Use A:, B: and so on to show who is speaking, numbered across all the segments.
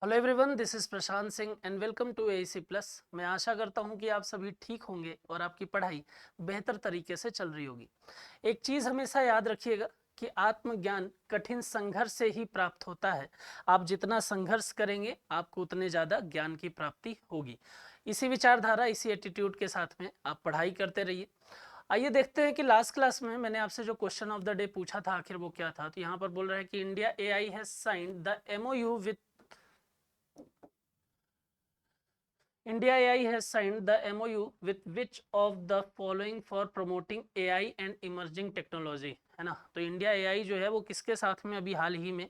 A: Hello everyone, this is Prashant Singh and welcome to AC plus. मैं आशा करता हूं कि आप सभी ठीक होंगे और आपकी पढ़ाई बेहतर तरीके से चल रही होगी। एक चीज़ हमेशा याद रखिएगा कि आत्मज्ञान कठिन संघर्ष से ही प्राप्त होता है। आप जितना संघर्ष करेंगे आपको उतने ज़्यादा ज्ञान की प्राप्ति होगी। इसी विचारधारा, इसी एटीट्यूड के साथ में आप पढ़ाई करते रहिए। आइए देखते हैं कि लास्ट क्लास में मैंने आपसे जो क्वेश्चन ऑफ द डे पूछा था आखिर वो क्या था। तो यहाँ पर बोल रहा है कि India AI has signed the MOU with India AI has signed the MOU with which of the following for promoting AI and emerging technology, है ना। तो इंडिया एआई जो है वो किसके साथ में अभी हाल ही में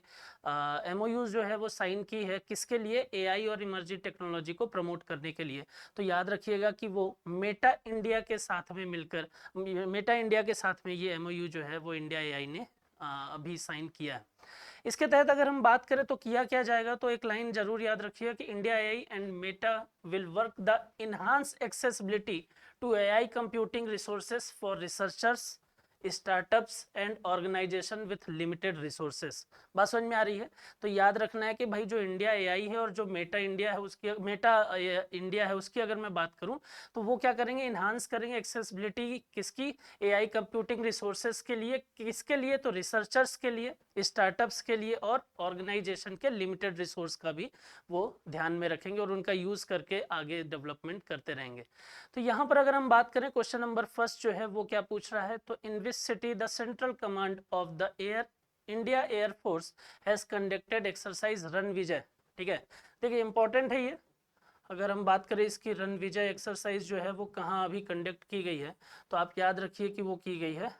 A: एमओयू जो है वो साइन की है, किसके लिए? एआई और इमर्जिंग टेक्नोलॉजी को प्रमोट करने के लिए। तो याद रखिएगा कि वो मेटा इंडिया के साथ में मिलकर, मेटा इंडिया के साथ में ये एमओयू जो है वो इंडिया एआई ने अभी साइन किया है। इसके तहत अगर हम बात करें तो किया क्या जाएगा, तो एक लाइन जरूर याद रखिए कि India AI and Meta will work the enhance accessibility to AI computing resources for researchers, startups and organisation with limited resources. बात समझ में आ रही है? तो याद रखना है कि भाई जो इंडिया एआई है और जो मेटा इंडिया है उसकी, मेटा इंडिया है उसकी अगर मैं बात करूं तो वो क्या करेंगे? इन्हांस करेंगे एक्सेसिबिलिटी किसकी? एआई कंप्यूटिंग रिसोर्सेज के लिए। किसके लिए? तो रिसर्चर्स के लिए, स्टार्टअप्स के लिए और ऑर्गेनाइजेशन के लिमिटेड रिसोर्स का भी वो ध्यान में रखेंगे और उनका यूज करके आगे डेवलपमेंट करते रहेंगे। तो यहाँ पर अगर हम बात करें क्वेश्चन नंबर फर्स्ट जो है वो क्या पूछ रहा है, तो in which city the central command of the air India airforce has conducted exercise Ran Vijay. ठीक है, देखिए इंपॉर्टेंट है ये। अगर हम बात करें इसकी रन विजय एक्सरसाइज जो है वो कहाँ अभी कंडक्ट की गई है, तो आप याद रखिए कि वो की गई है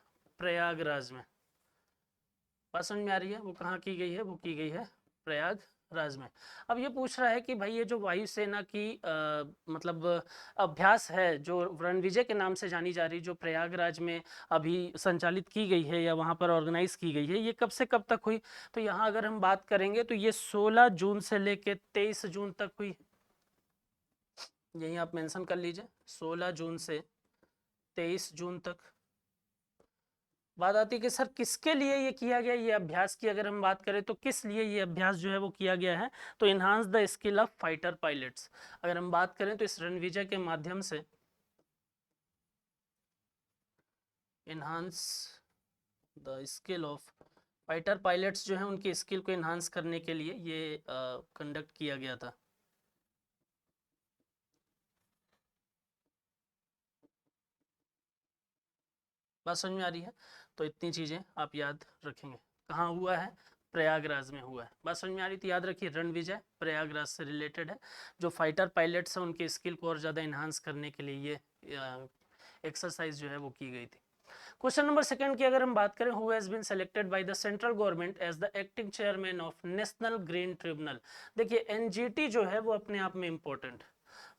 A: प्रयागराज में। बात समझ में आ रही है? वो कहाँ की गई है? वो की गई है प्रयागराज में। अब ये पूछ रहा है कि भाई ये जो वायुसेना की मतलब अभ्यास है जो रणविजय के नाम से जानी जा रही, जो प्रयागराज में अभी संचालित की गई है या वहाँ पर ऑर्गेनाइज की गई है, ये कब से कब तक हुई? तो यहाँ अगर हम बात करेंगे तो ये 16 जून से लेके 23 जून तक हुई। यही आप मेंशन कर लीजिए, 16 जून से 23 जून तक। बात आती है कि सर किसके लिए ये किया गया, ये अभ्यास की अगर हम बात करें तो किस लिए ये अभ्यास जो है वो किया गया है, तो enhance the skill of fighter pilots. अगर हम बात करें तो इस रणविजय के माध्यम से enhance the skill of fighter pilots जो है उनकी स्किल को इन्हांस करने के लिए ये कंडक्ट किया गया था। बात समझ में आ रही है? तो इतनी चीजें आप याद रखेंगे। कहाँ हुआ है? प्रयागराज में हुआ है। बात समझ में आ रही थी? याद रखिए रण विजय प्रयागराज से रिलेटेड है। जो फाइटर पायलट्स हैं उनके स्किल को और ज़्यादा इन्हांस करने के लिए ये एक्सरसाइज जो है वो की गई थी। क्वेश्चन नंबर सेकंड की अगर हम बात करें, who has been selected by the central government as the acting chairman of national green tribunal. देखिए एनजीटी जो है वो अपने आप में इंपॉर्टेंट।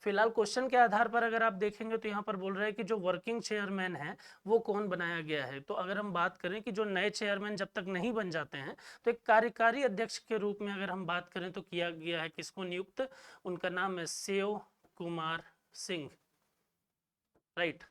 A: फिलहाल क्वेश्चन के आधार पर अगर आप देखेंगे तो यहाँ पर बोल रहे हैं कि जो वर्किंग चेयरमैन है वो कौन बनाया गया है। तो अगर हम बात करें कि जो नए चेयरमैन जब तक नहीं बन जाते हैं तो एक कार्यकारी अध्यक्ष के रूप में अगर हम बात करें तो किया गया है किसको नियुक्त? उनका नाम है शिव कुमार सिंह, राइट।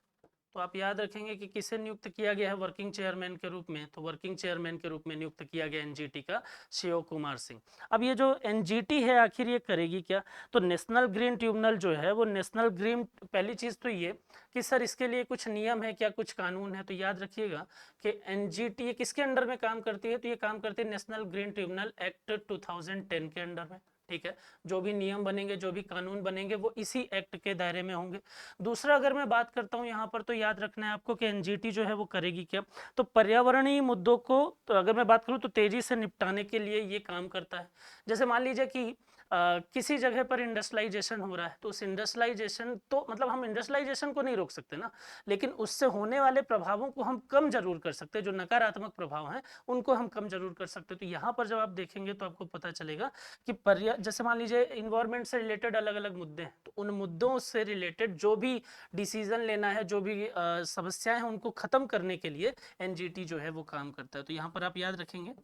A: तो आप याद रखेंगे कि किसे नियुक्त किया गया है वर्किंग चेयरमैन के रूप में, तो वर्किंग चेयरमैन के रूप में नियुक्त किया गया एनजीटी का शिव कुमार सिंह। अब ये जो एनजीटी है आखिर ये करेगी क्या? तो नेशनल ग्रीन ट्रिब्यूनल जो है वो नेशनल ग्रीन, पहली चीज तो ये कि सर इसके लिए कुछ नियम है क्या, कुछ कानून है? तो याद रखिएगा कि एनजीटी ये किसके अंडर में काम करती है, तो ये काम करती है नेशनल ग्रीन ट्रिब्यूनल एक्ट 2010 के अंडर में। ठीक है, जो भी नियम बनेंगे, जो भी कानून बनेंगे वो इसी एक्ट के दायरे में होंगे। दूसरा अगर मैं बात करता हूँ यहाँ पर, तो याद रखना है आपको कि एनजीटी जो है वो करेगी क्या? तो पर्यावरणीय मुद्दों को, तो अगर मैं बात करूँ तो तेजी से निपटाने के लिए ये काम करता है। जैसे मान लीजिए कि किसी जगह पर इंडस्ट्रियलाइजेशन हो रहा है, तो उस इंडस्ट्रियलाइजेशन, तो मतलब हम इंडस्ट्रियलाइजेशन को नहीं रोक सकते ना, लेकिन उससे होने वाले प्रभावों को हम कम जरूर कर सकते हैं। जो नकारात्मक प्रभाव हैं उनको हम कम जरूर कर सकते हैं। तो यहाँ पर जब आप देखेंगे तो आपको पता चलेगा कि जैसे मान लीजिए इन्वायरमेंट से रिलेटेड अलग अलग मुद्दे हैं, तो उन मुद्दों से रिलेटेड जो भी डिसीजन लेना है, जो भी समस्याएं हैं उनको खत्म करने के लिए एनजीटी जो है वो काम करता है। तो यहाँ पर आप याद रखेंगे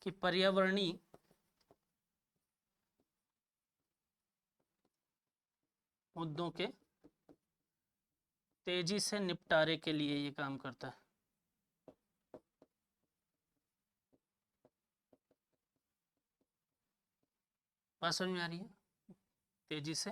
A: कि पर्यावरणीय मुद्दों के तेजी से निपटारे के लिए ये काम करता है। बात समझ में आ रही है? तेजी से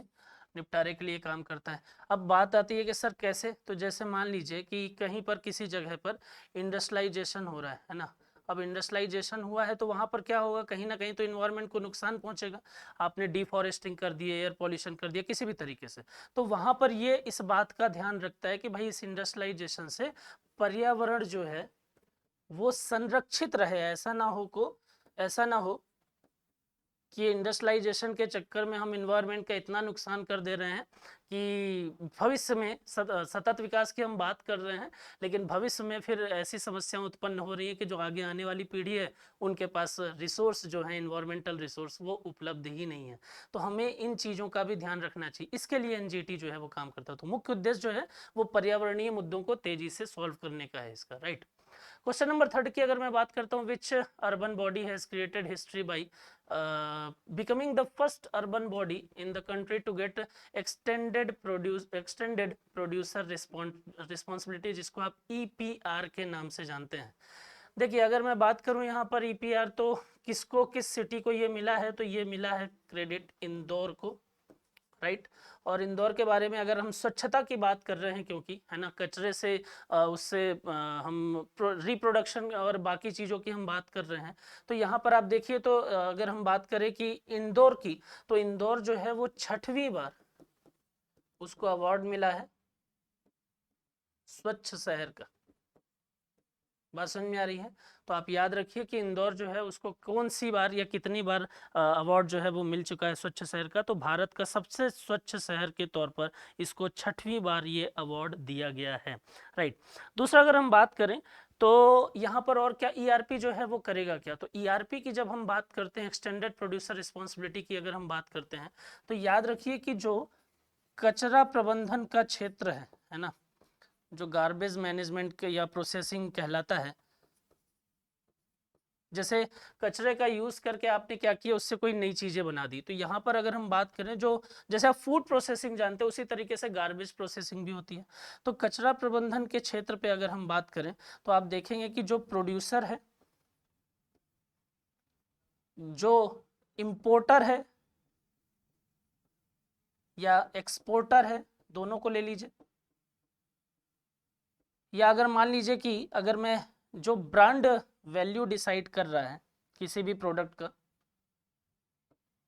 A: निपटारे के लिए काम करता है। अब बात आती है कि सर कैसे, तो जैसे मान लीजिए कि कहीं पर किसी जगह पर इंडस्ट्रियलाइजेशन हो रहा है ना। अब इंडस्ट्रियलाइजेशन हुआ है तो वहां पर क्या होगा, कहीं ना कहीं तो इन्वायरमेंट को नुकसान पहुंचेगा। आपने डिफॉरेस्टिंग कर दी, एयर पॉल्यूशन कर दिया किसी भी तरीके से, तो वहां पर ये इस बात का ध्यान रखता है कि भाई इस इंडस्ट्रियलाइजेशन से पर्यावरण जो है वो संरक्षित रहे। ऐसा ना हो कि इंडस्ट्रियलाइजेशन के चक्कर में हम इन्वायरमेंट का इतना नुकसान कर दे रहे हैं कि भविष्य में सतत विकास की हम बात कर रहे हैं, लेकिन भविष्य में फिर ऐसी समस्याएं उत्पन्न हो रही है कि जो आगे आने वाली पीढ़ी है उनके पास रिसोर्स जो है, इन्वायरमेंटल रिसोर्स, वो उपलब्ध ही नहीं है। तो हमें इन चीज़ों का भी ध्यान रखना चाहिए, इसके लिए एनजीटी जो है वो काम करता है। तो मुख्य उद्देश्य जो है वो पर्यावरणीय मुद्दों को तेजी से सॉल्व करने का है इसका, राइट। क्वेश्चन नंबर 3 की अगर मैं बात करता हूँ, which urban body has created history by becoming the first urban body in the country to get extended producer responsibility, जिसको आप EPR के नाम से जानते हैं। देखिए अगर मैं बात करूं यहाँ पर EPR, तो किसको, किस सिटी को ये मिला है, तो ये मिला है क्रेडिट इंदौर को, राइट। और इंदौर के बारे में अगर हम स्वच्छता की बात कर रहे हैं, क्योंकि है ना कचरे से उससे हम रिप्रोडक्शन और बाकी चीज़ों की हम बात कर रहे हैं, तो यहाँ पर आप देखिए तो अगर हम बात करें कि इंदौर की, तो इंदौर जो है वो 6वीं बार उसको अवार्ड मिला है स्वच्छ शहर का। बात समझ में आ रही है? तो आप याद रखिए कि इंदौर जो है उसको कौन सी बार या कितनी बार अवार्ड जो है वो मिल चुका है स्वच्छ शहर का। तो भारत का सबसे स्वच्छ शहर के तौर पर इसको 6वीं बार ये अवार्ड दिया गया है, राइट। दूसरा अगर हम बात करें तो यहाँ पर और क्या ईआरपी जो है वो करेगा क्या, तो ईआरपी की जब हम बात करते हैं, एक्सटेंडेड प्रोड्यूसर रिस्पॉन्सिबिलिटी की अगर हम बात करते हैं, तो याद रखिए कि जो कचरा प्रबंधन का क्षेत्र है ना, जो गार्बेज मैनेजमेंट या प्रोसेसिंग कहलाता है, जैसे कचरे का यूज करके आपने क्या किया, उससे कोई नई चीजें बना दी, तो यहाँ पर अगर हम बात करें, जो जैसे आप फूड प्रोसेसिंग जानते हैं उसी तरीके से गार्बेज प्रोसेसिंग भी होती है। तो कचरा प्रबंधन के क्षेत्र पे अगर हम बात करें तो आप देखेंगे कि जो प्रोड्यूसर है, जो इंपोर्टर है या एक्सपोर्टर है, दोनों को ले लीजिए, या अगर मान लीजिए कि अगर मैं जो ब्रांड वैल्यू डिसाइड कर रहा है किसी भी प्रोडक्ट का,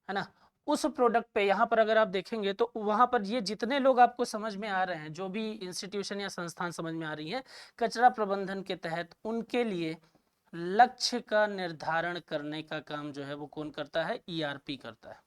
A: है ना, उस प्रोडक्ट पे यहाँ पर अगर आप देखेंगे तो वहाँ पर ये जितने लोग आपको समझ में आ रहे हैं, जो भी इंस्टीट्यूशन या संस्थान समझ में आ रही है कचरा प्रबंधन के तहत, उनके लिए लक्ष्य का निर्धारण करने का काम जो है वो कौन करता है, ईआरपी करता है।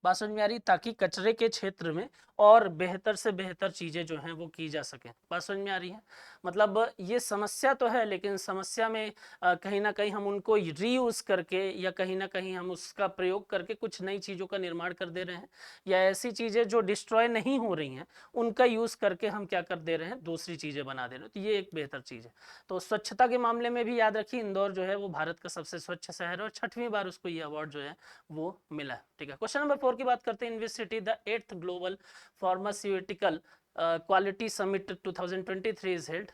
A: बात समझ में आ रही, ताकि कचरे के क्षेत्र में और बेहतर से बेहतर चीजें जो हैं वो की जा सके। बात समझ में आ रही है? मतलब ये समस्या तो है, लेकिन समस्या में कहीं ना कहीं हम उनको रीयूज करके या कहीं ना कहीं हम उसका प्रयोग करके कुछ नई चीजों का निर्माण कर दे रहे हैं, या ऐसी चीजें जो डिस्ट्रॉय नहीं हो रही हैं उनका यूज करके हम क्या कर दे रहे हैं, दूसरी चीजें बना दे रहे हैं। तो ये एक बेहतर चीज है। तो स्वच्छता के मामले में भी याद रखिए, इंदौर जो है वो भारत का सबसे स्वच्छ शहर है और 6वीं बार उसको ये अवार्ड जो है वो मिला है, ठीक है। क्वेश्चन नंबर 4 की बात करते हैं, in which city the 8th global pharmaceutical quality summit 2023 is held.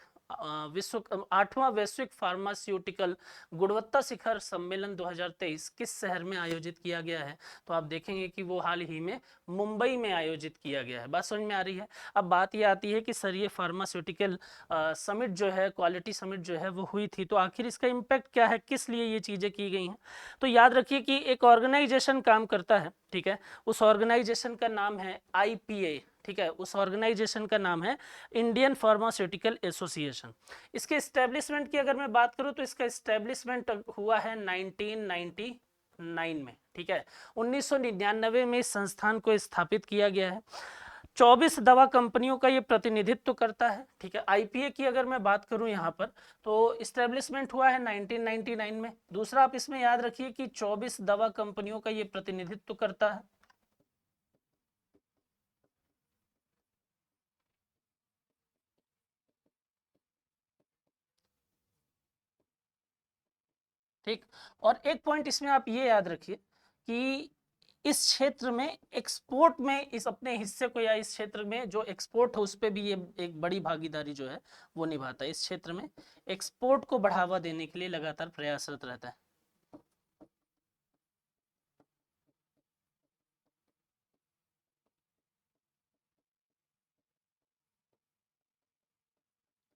A: विश्व 8वां वैश्विक फार्मास्यूटिकल गुणवत्ता शिखर सम्मेलन 2023 किस शहर में आयोजित किया गया है, तो आप देखेंगे कि वो हाल ही में मुंबई में आयोजित किया गया है। बात समझ में आ रही है? अब बात ये आती है कि सर ये फार्मास्यूटिकल समिट जो है, क्वालिटी समिट जो है वो हुई थी, तो आखिर इसका इम्पैक्ट क्या है, किस लिए ये चीजें की गई हैं। तो याद रखिए कि एक ऑर्गेनाइजेशन काम करता है, ठीक है, उस ऑर्गेनाइजेशन का नाम है आईपीए, ठीक है, उस ऑर्गेनाइजेशन का नाम है इंडियन फार्मास्यूटिकल एसोसिएशन। इसके एस्टेब्लिशमेंट की अगर मैं बात करूं तो इसका एस्टेब्लिशमेंट हुआ है 1999 में, ठीक है। 1999 में इस संस्थान को स्थापित किया गया है। 24 दवा कंपनियों का ये प्रतिनिधित्व करता है, ठीक है। आईपीए की अगर मैं बात करूं यहाँ पर, तो इस्टेब्लिशमेंट हुआ है 1999 में। दूसरा आप इसमें याद रखिए कि 24 दवा कंपनियों का ये प्रतिनिधित्व करता है, ठीक। और एक पॉइंट इसमें आप ये याद रखिए कि इस क्षेत्र में एक्सपोर्ट में इस अपने हिस्से को, या इस क्षेत्र में जो एक्सपोर्ट है उस पर भी ये एक बड़ी भागीदारी जो है वो निभाता है। इस क्षेत्र में एक्सपोर्ट को बढ़ावा देने के लिए लगातार प्रयासरत रहता है।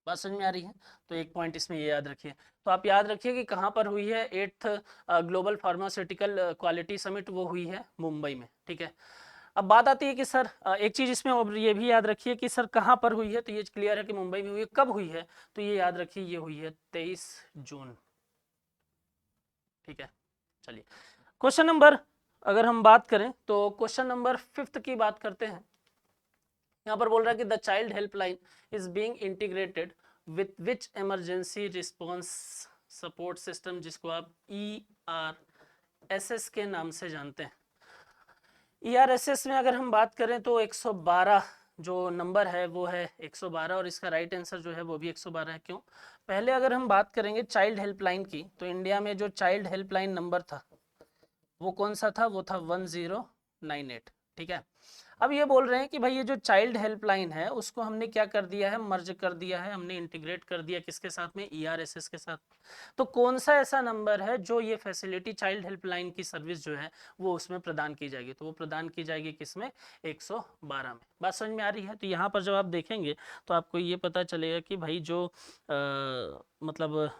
A: बात समझ में आ रही है? तो एक पॉइंट इसमें ये याद रखिए। तो आप याद रखिए कि कहाँ पर हुई है 8th global pharmaceutical quality summit, वो हुई है मुंबई में, ठीक है। अब बात आती है कि सर एक चीज इसमें और ये भी याद रखिए कि सर कहाँ पर हुई है, तो ये क्लियर है कि मुंबई में हुई है। कब हुई है, तो ये याद रखिए ये हुई है 23 जून, ठीक है। चलिए क्वेश्चन नंबर, अगर हम बात करें तो क्वेश्चन नंबर 5th की बात करते हैं। यहाँ पर बोल रहा है कि the child helpline is being integrated with which emergency response support system, जिसको आप ERSS के नाम से जानते हैं। ERSS में अगर हम बात करें तो 112 जो नंबर है वो है 112, और इसका राइट आंसर जो है वो भी 112 है। क्यों? पहले अगर हम बात करेंगे चाइल्ड हेल्पलाइन की, तो इंडिया में जो चाइल्ड हेल्पलाइन नंबर था वो कौन सा था, वो था 1098, ठीक है। अब ये बोल रहे हैं कि भाई ये जो चाइल्ड हेल्पलाइन है उसको हमने क्या कर दिया है, मर्ज कर दिया है, हमने इंटीग्रेट कर दिया किसके साथ में, ERSS के साथ। तो कौन सा ऐसा नंबर है जो ये फैसिलिटी चाइल्ड हेल्पलाइन की सर्विस जो है वो उसमें प्रदान की जाएगी, तो वो प्रदान की जाएगी किसमें, 112 में। बात समझ में आ रही है? तो यहाँ पर जब आप देखेंगे तो आपको ये पता चलेगा कि भाई जो मतलब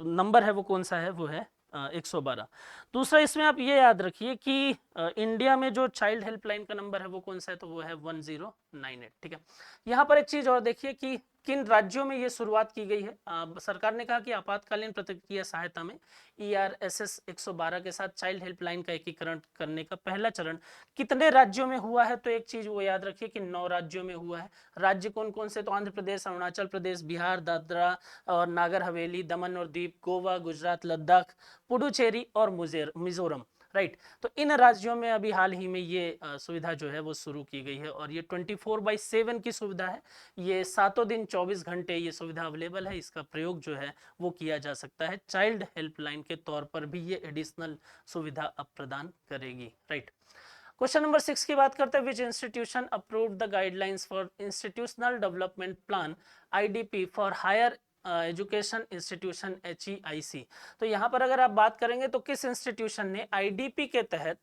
A: नंबर है वो कौन सा है, वो है 112। दूसरा इसमें आप ये याद रखिए कि इंडिया में जो चाइल्ड हेल्पलाइन का नंबर है वो कौन सा है, तो वो है 1098, ठीक है। यहाँ पर एक चीज और देखिए कि किन राज्यों में ये शुरुआत की गई है। सरकार ने कहा कि आपातकालीन प्रतिक्रिया सहायता में ERSS 112 के साथ चाइल्ड हेल्पलाइन का एकीकरण करने का पहला चरण कितने राज्यों में हुआ है, तो एक चीज वो याद रखिए कि 9 राज्यों में हुआ है। राज्य कौन कौन से, तो आंध्र प्रदेश, अरुणाचल प्रदेश, बिहार, दादरा और नागर हवेली, दमन और दीप, गोवा, गुजरात, लद्दाख, पुडुचेरी और मिजोरम, राइट। तो इन राज्यों में अभी हाल ही में ये सुविधा जो है वो शुरू की गई है, और ये 24/7 की सुविधा है। ये 7 दिन 24 घंटे ये सुविधा अवेलेबल है। इसका प्रयोग जो है वो किया जा सकता है। चाइल्ड हेल्पलाइन के तौर पर भी ये एडिशनल सुविधा अब प्रदान करेगी, राइट। क्वेश्चन नंबर 6 की बात करते हैं। Which institution approved the guidelines for institutional development plan IDP for higher education institution HEIC। तो यहाँ पर अगर आप बात करेंगे तो किस इंस्टीट्यूशन ने IDP के तहत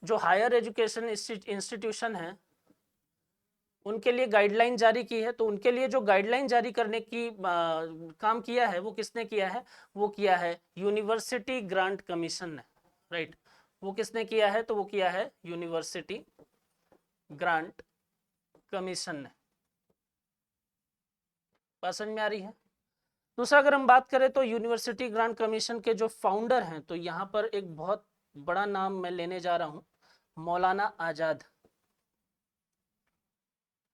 A: जो हायर एजुकेशन इंस्टीट्यूशन है उनके लिए गाइडलाइन जारी की है, तो उनके लिए जो गाइडलाइन जारी करने की काम किया है वो किसने किया है, वो किया है यूनिवर्सिटी ग्रांट कमीशन ने, राइट। वो किसने किया है, तो वो किया है यूनिवर्सिटी ग्रांट कमीशन ने। बात समझ में आ रही है? दूसरा अगर हम बात करें तो यूनिवर्सिटी ग्रांट कमीशन के जो फाउंडर हैं, तो यहाँ पर एक बहुत बड़ा नाम मैं लेने जा रहा हूं, मौलाना आजाद,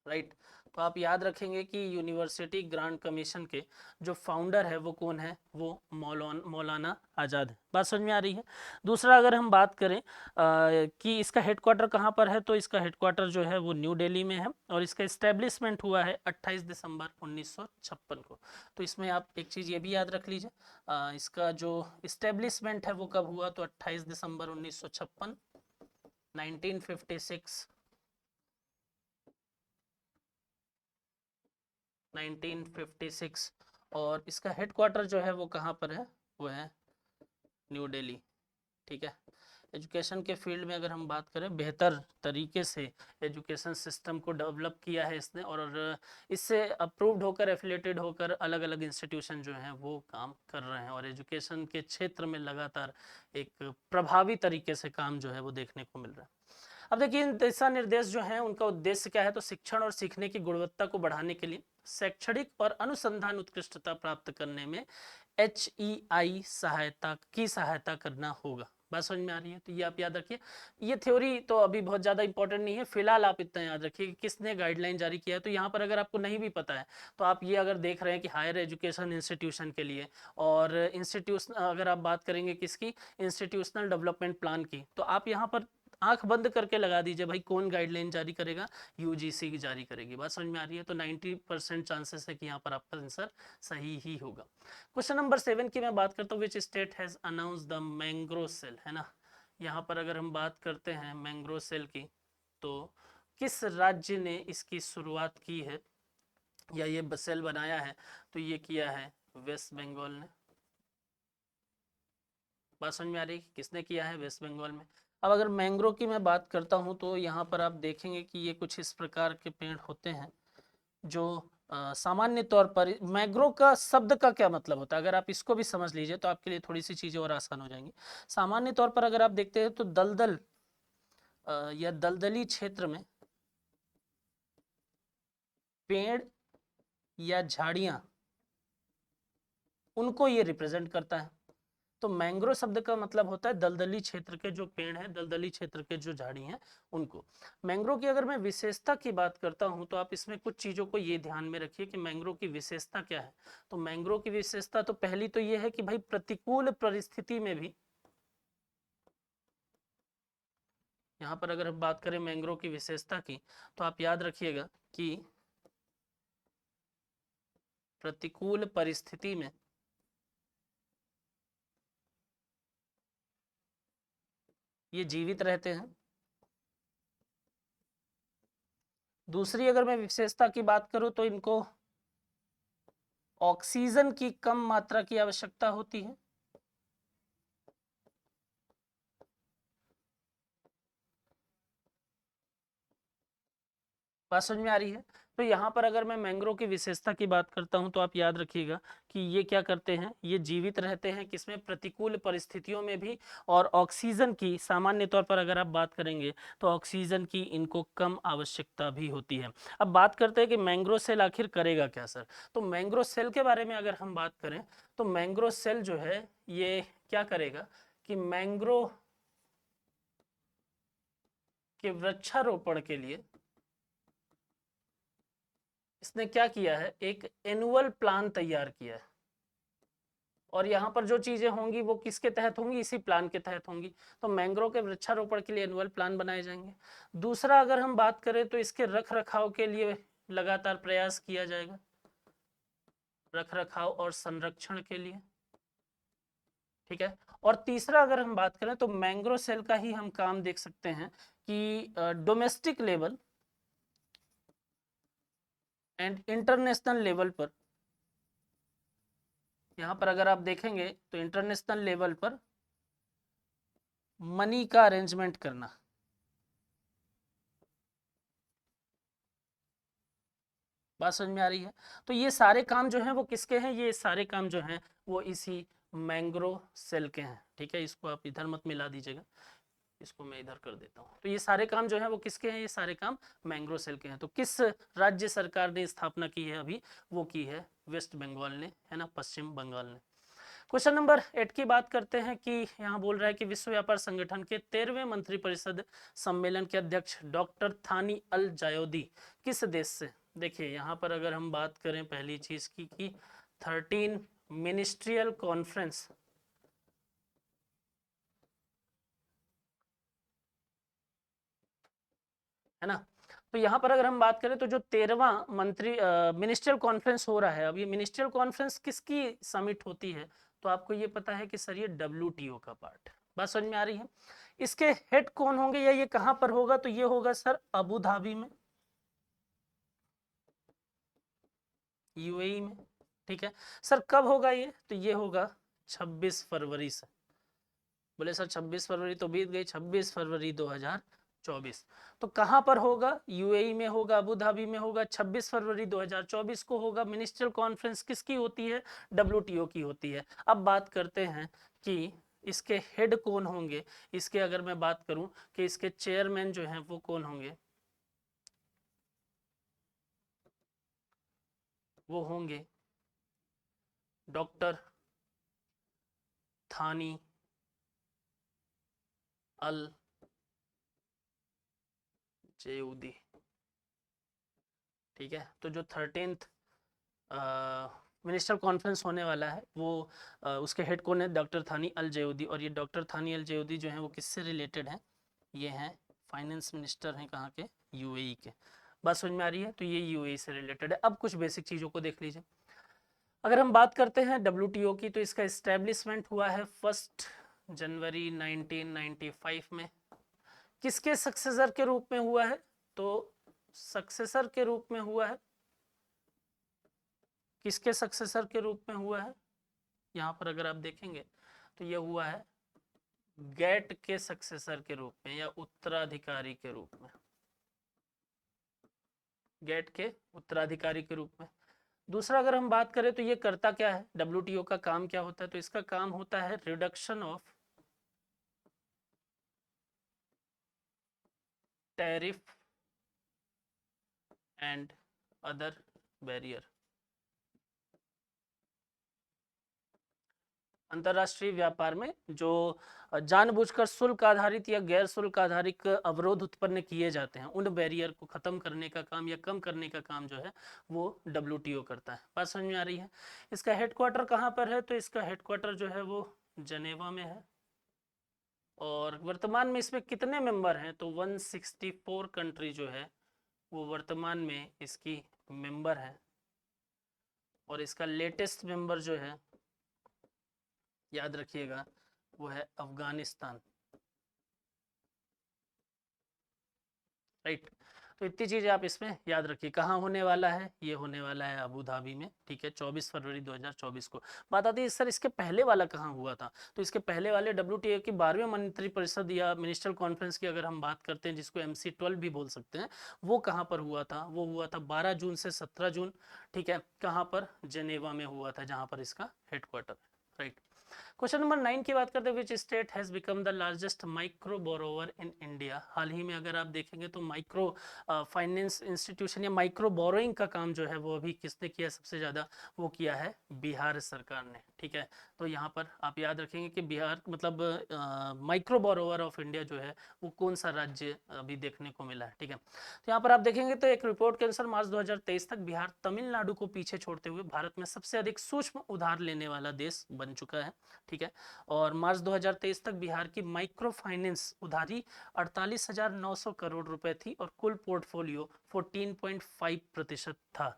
A: राइट। तो आप याद रखेंगे कि यूनिवर्सिटी ग्रांट कमीशन के जो फाउंडर है वो कौन है, वो मौलाना आजाद है। बात समझ में आ रही है? दूसरा अगर हम बात करें कि इसका हेडक्वार्टर कहाँ पर है, तो इसका हेडक्वार्टर जो है वो न्यू दिल्ली में है, और इसका इस्टेब्लिशमेंट हुआ है 28 दिसंबर 1956 को। तो इसमें आप एक चीज़ ये भी याद रख लीजिए, इसका जो इस्टेब्लिशमेंट है वो कब हुआ, तो 28 दिसंबर 1956, 1956, 1956। और इसका हेडक्वार्टर जो है वो कहाँ पर है, वो है न्यू दिल्ली, ठीक है। एजुकेशन के फील्ड में अगर हम बात करें, बेहतर तरीके से एजुकेशन सिस्टम को डेवलप किया है इसने, और इससे अप्रूव्ड होकर, एफिलेटेड होकर अलग अलग इंस्टीट्यूशन जो हैं वो काम कर रहे हैं, और एजुकेशन के क्षेत्र में लगातार एक प्रभावी तरीके से काम जो है वो देखने को मिल रहा है। अब देखिए इन दिशा निर्देश जो हैं उनका उद्देश्य क्या है, तो शिक्षण और सीखने की गुणवत्ता को बढ़ाने के लिए शैक्षणिक और अनुसंधान उत्कृष्टता प्राप्त करने में HEI सहायता करना होगा। बात समझ में आ रही है? तो ये आप याद रखिए। ये थ्योरी तो अभी बहुत ज्यादा इंपॉर्टेंट नहीं है, फिलहाल आप इतना याद रखिए कि किसने गाइडलाइन जारी किया है। तो यहाँ पर अगर आपको नहीं भी पता है तो आप ये अगर देख रहे हैं कि हायर एजुकेशन इंस्टीट्यूशन के लिए, और इंस्टीट्यूशन अगर आप बात करेंगे किसकी, इंस्टीट्यूशनल डेवलपमेंट प्लान की, तो आप यहाँ पर आंख बंद करके लगा दीजिए भाई कौन गाइडलाइन जारी करेगा, UGC की जारी करेगी। बात समझ में आ रही है? तो 90% चांसेस है कि यहाँ पर आपका आंसर सही ही होगा। क्वेश्चन नंबर 7 की मैं बात करता हूँ। Which state has announce the mangrove cell, है ना। यहाँ पर अगर हम बात करते हैं मैंग्रो सेल की, तो किस राज्य ने इसकी शुरुआत की है या ये सेल बनाया है, तो ये किया है वेस्ट बंगाल ने। बात समझ में आ रही है? किसने किया है, वेस्ट बंगाल में। अब अगर मैंग्रो की मैं बात करता हूं तो यहाँ पर आप देखेंगे कि ये कुछ इस प्रकार के पेड़ होते हैं जो सामान्य तौर पर मैग्रो का शब्द का क्या मतलब होता है, अगर आप इसको भी समझ लीजिए तो आपके लिए थोड़ी सी चीजें और आसान हो जाएंगी। सामान्य तौर पर अगर आप देखते हैं तो दलदल या दलदली क्षेत्र में पेड़ या झाड़ियां, उनको ये रिप्रेजेंट करता है। तो मैंग्रो शब्द का मतलब होता है दलदली क्षेत्र के जो पेड़ हैं, दलदली क्षेत्र के जो झाड़ी हैं, उनको। मैंग्रो की अगर मैं विशेषता की बात करता हूं तो आप इसमें कुछ चीजों को ये ध्यान में रखिए कि मैंग्रो की विशेषता क्या है। तो मैंग्रो की विशेषता तो पहली तो ये है कि भाई प्रतिकूल परिस्थिति में भी, यहां पर अगर हम बात करें मैंग्रो की विशेषता की, तो आप याद रखिएगा कि प्रतिकूल परिस्थिति में ये जीवित रहते हैं। दूसरी अगर मैं विशेषता की बात करूं तो इनको ऑक्सीजन की कम मात्रा की आवश्यकता होती है। बात समझ में आ रही है? तो यहाँ पर अगर मैं मैंग्रोव की विशेषता की बात करता हूँ तो आप याद रखिएगा कि ये क्या करते हैं, ये जीवित रहते हैं किसमें, प्रतिकूल परिस्थितियों में भी, और ऑक्सीजन की सामान्य तौर पर अगर आप बात करेंगे तो ऑक्सीजन की इनको कम आवश्यकता भी होती है। अब बात करते हैं कि मैंग्रोव सेल आखिर करेगा क्या सर। तो मैंग्रोव सेल के बारे में अगर हम बात करें तो मैंग्रोव सेल जो है ये क्या करेगा कि मैंग्रोव के वृक्षारोपण के लिए इसने क्या किया है, एक एनुअल प्लान तैयार किया है। और यहाँ पर जो चीजें होंगी वो किसके तहत होंगी, इसी प्लान के तहत होंगी। तो मैंग्रोव के वृक्षारोपण के लिए एनुअल प्लान बनाए जाएंगे। दूसरा अगर हम बात करें तो इसके रख रखाव के लिए लगातार प्रयास किया जाएगा, रख रखाव और संरक्षण के लिए, ठीक है। और तीसरा अगर हम बात करें तो मैंग्रोव सेल का ही हम काम देख सकते हैं कि domestic level and international level पर, यहाँ पर अगर आप देखेंगे तो इंटरनेशनल लेवल पर मनी का अरेंजमेंट करना, बात समझ में आ रही है। तो ये सारे काम जो हैं वो किसके हैं, ये सारे काम जो हैं वो इसी मैंग्रोव सेल के हैं, ठीक है। इसको आप इधर मत मिला दीजिएगा, इसको मैं इधर कर देता हूँ। तो ये सारे काम जो है वो किसके हैं, ये सारे काम मैंग्रोव सेल के हैं। तो किस राज्य सरकार ने स्थापना की है अभी, वो की है वेस्ट बंगाल ने, है ना, पश्चिम बंगाल ने। क्वेश्चन नंबर 8 की बात करते हैं कि यहाँ बोल रहा है कि विश्व व्यापार संगठन के 13वें मंत्रिपरिषद सम्मेलन के अध्यक्ष डॉक्टर थानी अल जायोदी किस देश से। देखिए यहाँ पर अगर हम बात करें पहली चीज की कि 13 मिनिस्ट्रियल कॉन्फ्रेंस, है ना। तो यहाँ पर अगर हम बात करें तो जो 13वां मंत्री मिनिस्ट्रियल कॉन्फ्रेंस हो रहा है, अब ये मिनिस्ट्रियल कॉन्फ्रेंस किसकी समिट होती है, तो आपको ये पता है कि सर ये WTO का पार्ट है। बात समझ में आ रही है। इसके हेड कौन होंगे या ये कहां पर होगा, तो ये होगा सर अबू धाबी में, UAE में, ठीक है। सर कब होगा ये, तो ये होगा 26 फरवरी से। बोले सर 26 फरवरी तो बीत गई, 26 फरवरी 2024। तो कहां पर होगा, UAE में होगा, अबू धाबी में होगा। 26 फरवरी 2024 को होगा। मिनिस्ट्रियल कॉन्फ्रेंस किसकी होती है, WTO की होती है। अब बात करते हैं कि इसके हेड कौन होंगे। इसके अगर मैं बात करूं कि इसके चेयरमैन जो हैं वो कौन होंगे, वो होंगे डॉक्टर थानी अल जयूदी, ठीक है। तो जो 13th मिनिस्टर कॉन्फ्रेंस होने वाला है वो उसके हेड कौन है, डॉक्टर थानी अल जयूदी। और ये डॉक्टर थानी अल जयूदी जो है वो किससे रिलेटेड है, ये हैं फाइनेंस मिनिस्टर हैं कहाँ के, UAE के। बात समझ में आ रही है। तो ये UAE से रिलेटेड है। अब कुछ बेसिक चीज़ों को देख लीजिए। अगर हम बात करते हैं WTO की, तो इसका इस्टेब्लिशमेंट हुआ है 1 जनवरी 1995 में। किसके सक्सेसर के रूप में हुआ है, तो सक्सेसर के रूप में हुआ है, किसके सक्सेसर के रूप में हुआ है, यहाँ पर अगर आप देखेंगे तो ये हुआ है गेट के सक्सेसर के रूप में या उत्तराधिकारी के रूप में। गेट के उत्तराधिकारी के रूप में। दूसरा अगर हम बात करें तो ये करता क्या है, डब्ल्यूटीओ का काम क्या होता है, तो इसका काम होता है reduction of tariff and other barrier. अंतरराष्ट्रीय व्यापार में जो जानबूझकर शुल्क आधारित या गैर शुल्क आधारित अवरोध उत्पन्न किए जाते हैं, उन बैरियर को खत्म करने का काम या कम करने का काम जो है वो डब्ल्यूटीओ करता है। बात समझ में आ रही है। इसका हेडक्वार्टर कहाँ पर है, तो इसका हेडक्वार्टर जो है वो जनेवा में है। और वर्तमान में इसमें कितने मेंबर हैं, तो 164 कंट्री जो है वो वर्तमान में इसकी मेंबर है। और इसका लेटेस्ट मेंबर जो है, याद रखिएगा, वो है अफगानिस्तान। राइट। तो इतनी चीजें आप इसमें याद रखिए। कहाँ होने वाला है, ये होने वाला है अबू धाबी में, ठीक है, 24 फरवरी 2024 को। बात आती है सर इसके पहले वाला कहाँ हुआ था, तो इसके पहले वाले डब्ल्यूटीओ की 12वीं मंत्रिपरिषद या मिनिस्टर कॉन्फ्रेंस की अगर हम बात करते हैं, जिसको MC-12 भी बोल सकते हैं, वो कहाँ पर हुआ था, वो हुआ था 12 जून से 17 जून, ठीक है, कहाँ पर, जेनेवा में हुआ था, जहाँ पर इसका हेडक्वार्टर। राइट। क्वेश्चन नंबर 9 की बात करते हैं, which state has become the largest micro borrower in India. हाल ही में अगर आप देखेंगे तो माइक्रो फाइनेंस इंस्टीट्यूशन या माइक्रो बोरोइंग का काम जो है वो अभी किसने किया सबसे ज़्यादा, वो किया है बिहार सरकार ने। ठीक है, तो यहाँ पर आप याद रखेंगे कि बिहार मतलब माइक्रो बोरोवर ऑफ इंडिया जो है वो कौन सा राज्य अभी देखने को मिला है। ठीक है, तो यहाँ पर आप देखेंगे तो एक रिपोर्ट के अनुसार मार्च 2023 तक बिहार तमिलनाडु को पीछे छोड़ते हुए भारत में सबसे अधिक सूक्ष्म उधार लेने वाला देश बन चुका है। ठीक है, और मार्च 2023 तक बिहार की माइक्रो फाइनेंस उधारी 48,900 करोड़ रुपए थी और कुल पोर्टफोलियो 14.5% था।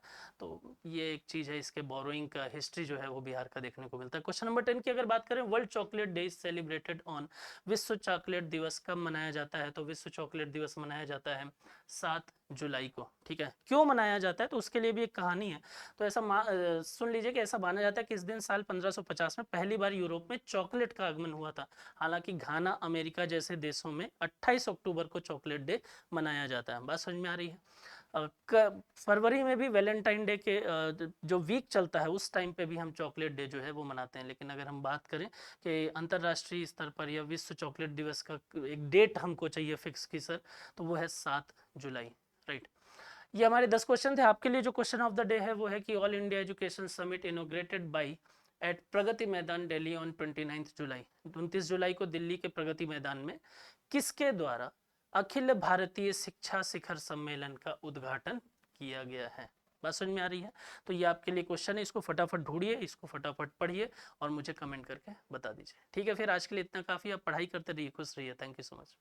A: तो ये एक चीज है, इसके बोरोइंग का हिस्ट्री जो है वो बिहार का देखने को मिलता है। क्वेश्चन नंबर 10 की अगर बात करें, world chocolate day is celebrated on, विश्व चॉकलेट दिवस कब मनाया जाता है, तो विश्व चॉकलेट दिवस मनाया जाता है 7 जुलाई को। ठीक है, क्यों मनाया जाता है, तो उसके लिए भी एक कहानी है। तो ऐसा सुन लीजिए कि ऐसा माना जाता है कि इस दिन साल 1550 में पहली बार यूरोप में चॉकलेट का आगमन हुआ था। हालांकि घाना, अमेरिका जैसे देशों में 28 अक्टूबर को चॉकलेट डे मनाया जाता है। बात समझ में आ रही है। फरवरी में भी वैलेंटाइन डे के जो वीक चलता है उस टाइम पे भी हम चॉकलेट डे जो है वो मनाते हैं। लेकिन अगर हम बात करें कि अंतर्राष्ट्रीय स्तर पर या विश्व चॉकलेट दिवस का एक डेट हमको चाहिए फिक्स की सर, तो वो है 7 जुलाई। राइट। ये हमारे 10 क्वेश्चन थे। आपके लिए जो क्वेश्चन ऑफ द डे है वो है कि all India education summit inaugurated by at Pragati Maidan Delhi on 29 जुलाई। 29 जुलाई को दिल्ली के प्रगति मैदान में किसके द्वारा अखिल भारतीय शिक्षा शिखर सम्मेलन का उद्घाटन किया गया है। बात समझ में आ रही है। तो ये आपके लिए क्वेश्चन है, इसको फटाफट ढूंढिए, इसको फटाफट पढ़िए और मुझे कमेंट करके बता दीजिए। ठीक है, फिर आज के लिए इतना काफी। आप पढ़ाई करते रहिए, खुश रहिए। Thank you so much.